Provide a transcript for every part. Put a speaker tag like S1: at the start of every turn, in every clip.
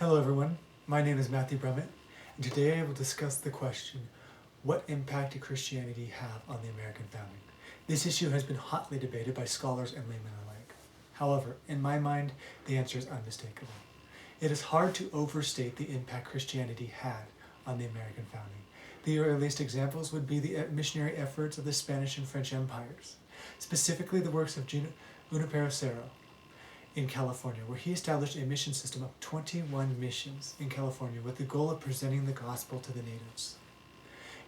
S1: Hello everyone, my name is Matthew Brummett, and today I will discuss the question, what impact did Christianity have on the American founding? This issue has been hotly debated by scholars and laymen alike. However, in my mind, the answer is unmistakable. It is hard to overstate the impact Christianity had on the American founding. The earliest examples would be the missionary efforts of the Spanish and French empires, specifically the works of Junipero Serra in California, where he established a mission system of 21 missions in California with the goal of presenting the gospel to the natives.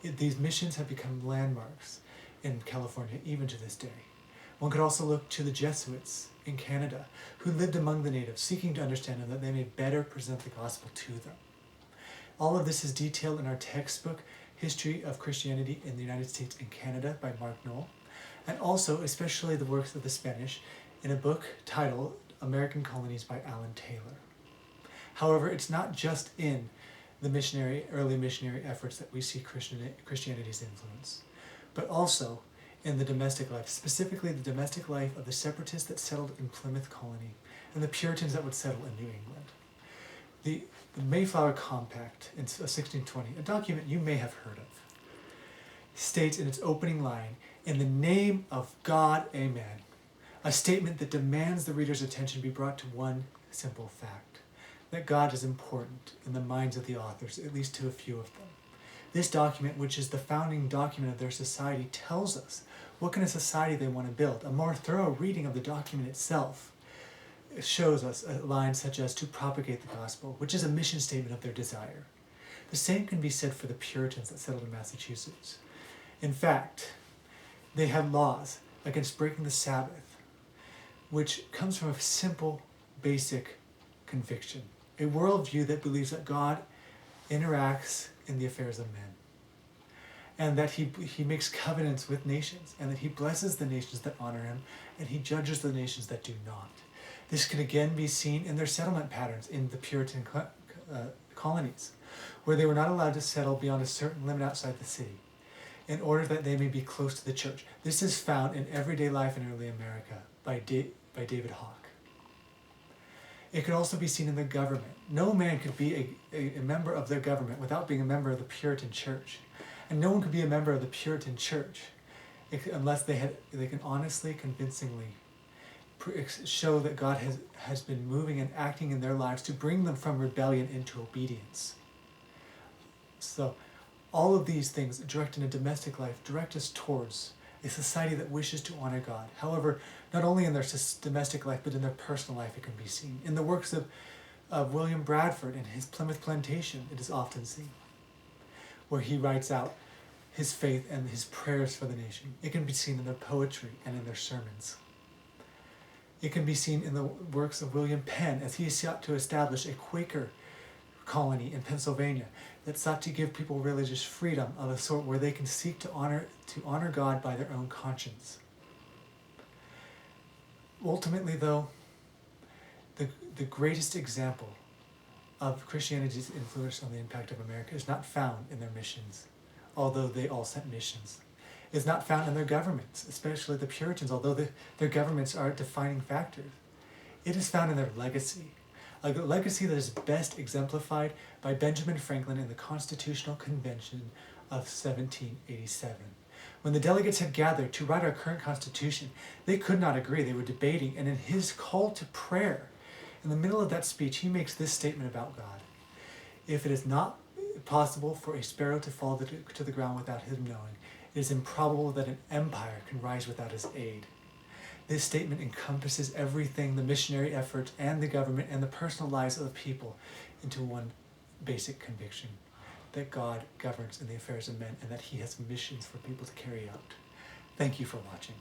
S1: These missions have become landmarks in California even to this day. One could also look to the Jesuits in Canada, who lived among the natives, seeking to understand them that they may better present the gospel to them. All of this is detailed in our textbook, History of Christianity in the United States and Canada by Mark Knoll, and also especially the works of the Spanish in a book titled American Colonies by Alan Taylor. However, it's not just in the early missionary efforts that we see Christianity's influence, but also in the domestic life, specifically the domestic life of the separatists that settled in Plymouth Colony and the Puritans that would settle in New England. The Mayflower Compact in 1620, a document you may have heard of, states in its opening line, "In the name of God, amen," a statement that demands the reader's attention be brought to one simple fact, that God is important in the minds of the authors, at least to a few of them. This document, which is the founding document of their society, tells us what kind of society they want to build. A more thorough reading of the document itself shows us a line such as to propagate the gospel, which is a mission statement of their desire. The same can be said for the Puritans that settled in Massachusetts. In fact, they had laws against breaking the Sabbath, which comes from a simple, basic conviction, a worldview that believes that God interacts in the affairs of men, and that he makes covenants with nations, and that he blesses the nations that honor him, and he judges the nations that do not. This can again be seen in their settlement patterns in the Puritan colonies, where they were not allowed to settle beyond a certain limit outside the city, in order that they may be close to the church. This is found in Everyday Life in Early America by David Hawke. It could also be seen in the government. No man could be a member of their government without being a member of the Puritan Church. And no one could be a member of the Puritan Church unless they can honestly, convincingly show that God has been moving and acting in their lives to bring them from rebellion into obedience. So all of these things direct in a domestic life direct us towards a society that wishes to honor God. However, not only in their domestic life, but in their personal life it can be seen. In the works of William Bradford and his Plymouth Plantation, it is often seen, where he writes out his faith and his prayers for the nation. It can be seen in their poetry and in their sermons. It can be seen in the works of William Penn as he sought to establish a Quaker colony in Pennsylvania that sought to give people religious freedom of a sort where they can seek to honor God by their own conscience. Ultimately, though, the greatest example of Christianity's influence on the impact of America is not found in their missions, although they all sent missions. It's not found in their governments, especially the Puritans, although their governments are defining factors. It is found in their legacy, a legacy that is best exemplified by Benjamin Franklin in the Constitutional Convention of 1787. When the delegates had gathered to write our current Constitution, they could not agree. They were debating, and in his call to prayer, in the middle of that speech, he makes this statement about God: "If it is not possible for a sparrow to fall to the ground without him knowing, it is improbable that an empire can rise without his aid." This statement encompasses everything, the missionary efforts and the government and the personal lives of the people, into one basic conviction: that God governs in the affairs of men and that he has missions for people to carry out. Thank you for watching.